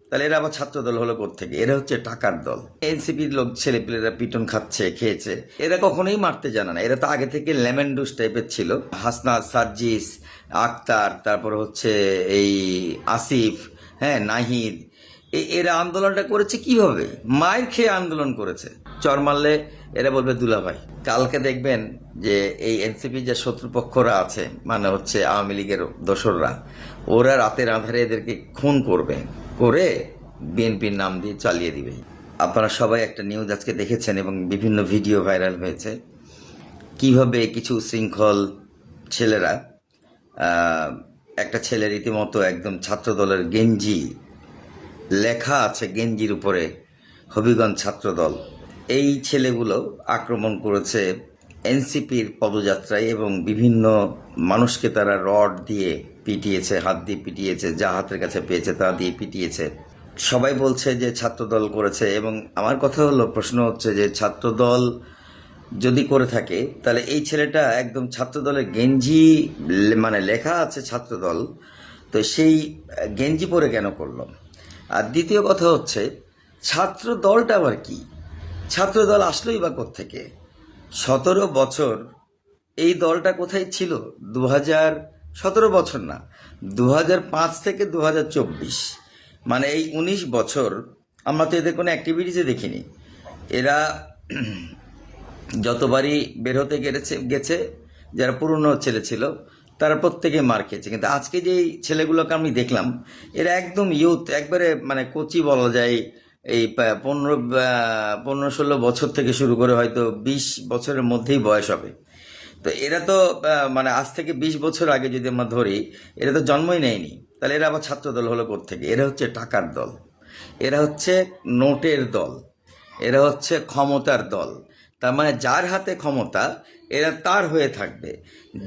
তাহলে এরা আবার ছাত্র দল হলো কোত্থেকে? এরা হচ্ছে টাকার দল। এনসিপির লোক ছেলেপিলেরা পিটন খাচ্ছে, খেয়েছে। এরা কখনোই মারতে জানে না। এরা তো আগে থেকে লেমন ডুস টাইপের ছিল। হাসনাত, সার্জিস, আক্তার, তারপর হচ্ছে এই আসিফ, হ্যাঁ, নাহিদ, এরা আন্দোলনটা করেছে কিভাবে? মায়ের খেয়ে আন্দোলন করেছে। চর মারলে এরা বলবে দুলাভাই। কালকে দেখবেন যে এই এনসিপি যে শত্রুপক্ষরা আছে, মানে হচ্ছে আওয়ামী লীগের দোসররা, ওরা রাতের আধারে এদেরকে খুন করবে, করে বিএনপির নাম দিয়ে চালিয়ে দিবে। আপনারা সবাই একটা নিউজ আজকে দেখেছেন এবং বিভিন্ন ভিডিও ভাইরাল হয়েছে, কিভাবে কিছু শৃঙ্খল ছেলেরা, একটা ছেলে রীতিমতো একদম ছাত্র দলের গেঞ্জি লেখা আছে গেঞ্জির উপরে হবিগঞ্জ ছাত্রদল, এই ছেলেগুলো আক্রমণ করেছে এনসিপির পদযাত্রায় এবং বিভিন্ন মানুষকে তারা রড দিয়ে পিটিয়েছে, হাত দিয়ে পিটিয়েছে, যা হাতের কাছে পেয়েছে তা দিয়ে পিটিয়েছে। সবাই বলছে যে ছাত্রদল করেছে, এবং আমার কথা হলো, প্রশ্ন হচ্ছে যে ছাত্রদল যদি করে থাকে তাহলে এই ছেলেটা একদম ছাত্রদলের গেঞ্জি, মানে লেখা আছে ছাত্রদল, তো সেই গেঞ্জি পরে কেন করলো? আর দ্বিতীয় কথা হচ্ছে, ছাত্র দলটা আবার কি? ছাত্র দল আসলোই বা কোত্থেকে? 17 বছর এই দলটা কোথায় ছিল? 17 বছর না, 2005 থেকে 2024, মানে এই 19 বছর আমরা তো এদের কোনো অ্যাক্টিভিটিসে দেখিনি। এরা যতবারই বের হতে গেছে, যারা পুরনো ছেলে ছিল তারা প্রত্যেকে মার খেয়েছে। কিন্তু আজকে যে ছেলেগুলোকে আমি দেখলাম, এরা একদম ইউথ, একবারে মানে কোচি বলা যায়। এই 15-16 বছর থেকে শুরু করে হয়তো 20 বছরের মধ্যেই বয়স হবে। তো এরা তো মানে আজ থেকে 20 বছর আগে যদি আমরা ধরি, এরা তো জন্মই নেয়নি। তাহলে এরা আবার ছাত্র দল হলো কোত্থেকে? এরা হচ্ছে টাকার দল, এরা হচ্ছে নোটের দল, এরা হচ্ছে ক্ষমতার দল। তার মানে যার হাতে ক্ষমতা এরা তার হয়ে থাকবে,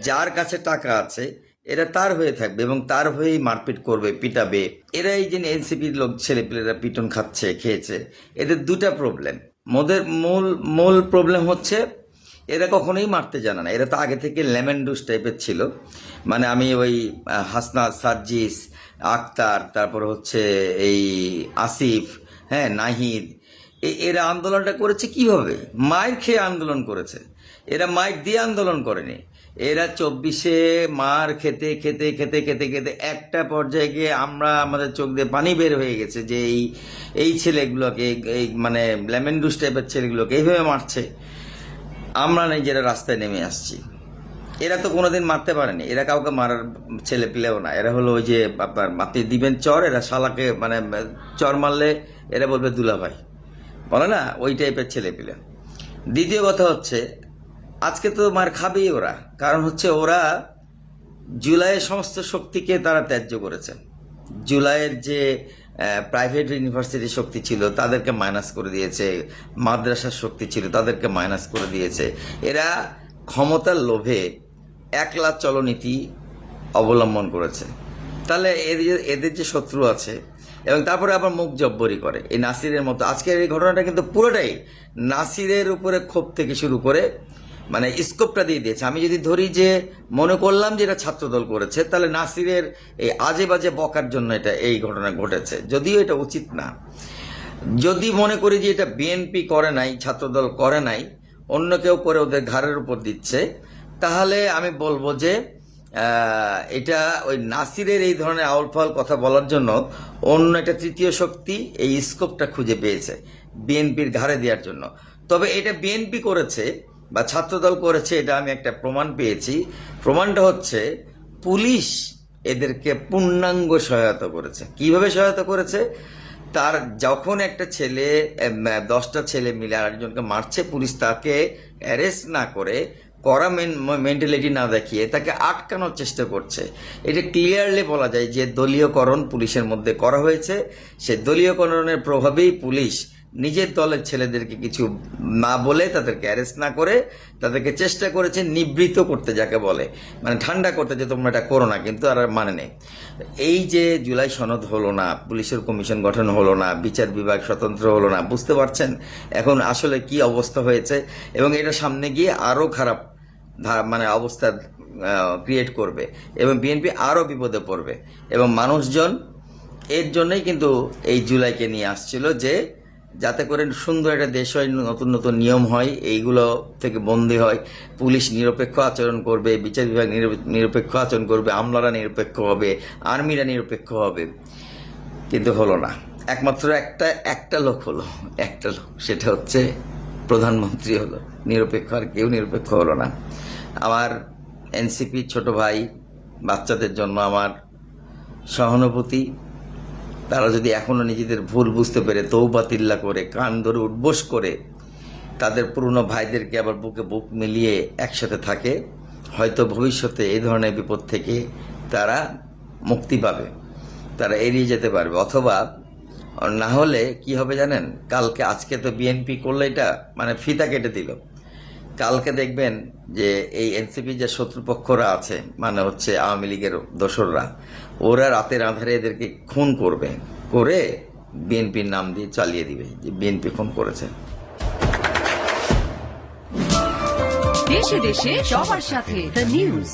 যার কাছে টাকা আছে এরা তার হয়ে থাকবে এবং তার হয়েই মারপিট করবে, পিটাবে। এরা এই যে এনসিপির লোক ছেলেপিলেরা পিটন খাচ্ছে, খেয়েছে, এদের দুটা প্রবলেম। মোদের মূল প্রবলেম হচ্ছে এরা কখনোই মারতে জানে না। এরা তো আগে থেকে লেমন ডুস টাইপের ছিল। মানে আমি ওই হাসনাত, সার্জিস, আক্তার, তারপর হচ্ছে এই আসিফ, হ্যাঁ, নাহিদ, এরা আন্দোলনটা করেছে কিভাবে? মায়ের খেয়ে আন্দোলন করেছে। এরা মাইক দিয়ে আন্দোলন করেনি। এরা 24-এ মার খেতে খেতে খেতে খেতে খেতে একটা পর্যায়ে গিয়ে আমাদের চোখ দিয়ে পানি বের হয়ে গেছে যে এই ছেলেগুলোকে, এই মানে লেমন ডুস টাইপের ছেলেগুলোকে এইভাবে মারছে। আমরা নিজেরা রাস্তায় নেমে আসছি। এরা তো কোনোদিন মারতে পারেনি, এরা কাউকে মারার ছেলে পিলেও না। এরা হলো ওই যে আপনার মারতে দিবেন চর, এরা শালাকে মানে চর মারলে এরা বলবে দুলাভাই, বলে না, ওই টাইপের ছেলে পিলে। দ্বিতীয় কথা হচ্ছে, আজকে তো মার খাবেই ওরা, কারণ হচ্ছে ওরা জুলাইয়ের সমস্ত শক্তিকে তারা ত্যায্য করেছে। জুলাইয়ের যে প্রাইভেট ইউনিভার্সিটির শক্তি ছিল তাদেরকে মাইনাস করে দিয়েছে, মাদ্রাসার শক্তি ছিল তাদেরকে মাইনাস করে দিয়েছে। এরা ক্ষমতার লোভে একলা চলনীতি অবলম্বন করেছে। তাহলে এদের যে শত্রু আছে, এবং তারপরে আবার মুখ জব্বরি করে এই নাসিরের মতো। আজকের এই ঘটনাটা কিন্তু পুরোটাই নাসিরের উপরে ক্ষোভ থেকে শুরু করে মানে স্কোপটা দিয়ে দিয়েছে। আমি যদি ধরি যে মনে করলাম যে এটা ছাত্রদল করেছে, তাহলে নাসিরের এই আজে বাজে বকার জন্য এই ঘটনা ঘটেছে, যদিও এটা উচিত না। যদি মনে করি যে এটা বিএনপি করে নাই, ছাত্রদল করে নাই, অন্য কেউ করে ওদের ঘাড়ের উপর দিচ্ছে, তাহলে আমি বলবো যে এটা ওই নাসিরের এই ধরনের আউল ফাউল কথা বলার জন্য অন্য একটা তৃতীয় শক্তি এই স্কোপটা খুঁজে পেয়েছে বিএনপির ঘাড়ে দেওয়ার জন্য। তবে এটা বিএনপি করেছে বা ছাত্রদল করেছে, এটা আমি একটা প্রমাণ পেয়েছি। প্রমাণটা হচ্ছে পুলিশ এদেরকে পূর্ণাঙ্গ সহায়তা করেছে। কিভাবে সহায়তা করেছে? তার যখন একটা ছেলে 10টা ছেলে মিলে আরেকজনকে মারছে, পুলিশ তাকে অ্যারেস্ট না করে, কড়া মেন্টালিটি না দেখিয়ে তাকে আটকানোর চেষ্টা করছে। এটা ক্লিয়ারলি বলা যায় যে দলীয়করণ পুলিশের মধ্যে করা হয়েছে। সে দলীয়করণের প্রভাবেই পুলিশ নিজের দলের ছেলেদেরকে কিছু না বলে, তাদেরকে অ্যারেস্ট না করে, তাদেরকে চেষ্টা করেছে নিবৃত্ত করতে, যাকে বলে মানে ঠান্ডা করতে, যে তোমরা এটা করো না, কিন্তু আর মানে নেই। এই যে জুলাই সনদ হলো না, পুলিশের কমিশন গঠন হলো না, বিচার বিভাগ স্বতন্ত্র হলো না, বুঝতে পারছেন এখন আসলে কি অবস্থা হয়েছে? এবং এটা সামনে গিয়ে আরো খারাপ মানে অবস্থা ক্রিয়েট করবে এবং বিএনপি আরো বিপদে পড়বে এবং মানুষজন এর জন্যই কিন্তু এই জুলাইকে নিয়ে আসছিল, যে যাতে করে সুন্দর একটা দেশ হয়, নতুন নতুন নিয়ম হয়, এইগুলো থেকে বন্দী হয়, পুলিশ নিরপেক্ষ আচরণ করবে, বিচার বিভাগ নিরপেক্ষ আচরণ করবে, আমলারা নিরপেক্ষ হবে, আর্মিরা নিরপেক্ষ হবে। কিন্তু হলো না। একমাত্র একটা লোক হলো, একটা লোক, সেটা হচ্ছে প্রধানমন্ত্রী হলো নিরপেক্ষ, আর কেউ নিরপেক্ষ হলো না। আমার এনসিপি ছোট ভাই বাচ্চাদের জন্য আমার সহানুভূতি। তারা যদি এখনো নিজেদের ভুল বুঝতে পেরে তৌবা তিল্লা করে কান ধরে উঠবোস করে তাদের পুরনো ভাইদেরকে আবার বুকে বুক মিলিয়ে একসাথে থাকে, হয়তো ভবিষ্যতে এই ধরনের বিপদ থেকে তারা মুক্তি পাবে, তারা এড়িয়ে যেতে পারবে। অথবা না হলে কি হবে জানেন, কালকে, আজকে তো বিএনপি করলে এটা মানে ফিতা কেটে দিল, কালকে দেখবেন যে এই এনসিপি যে শত্রুপক্ষরা আছে, মানে হচ্ছে আওয়ামী লীগের দোসররা, ওরা রাতের আধারে এদেরকে খুন করবে, করে বিএনপির নাম দিয়ে চালিয়ে দিবে যে বিএনপি খুন করেছে। দেশে দেশে সবার সাথে দ্য নিউজ।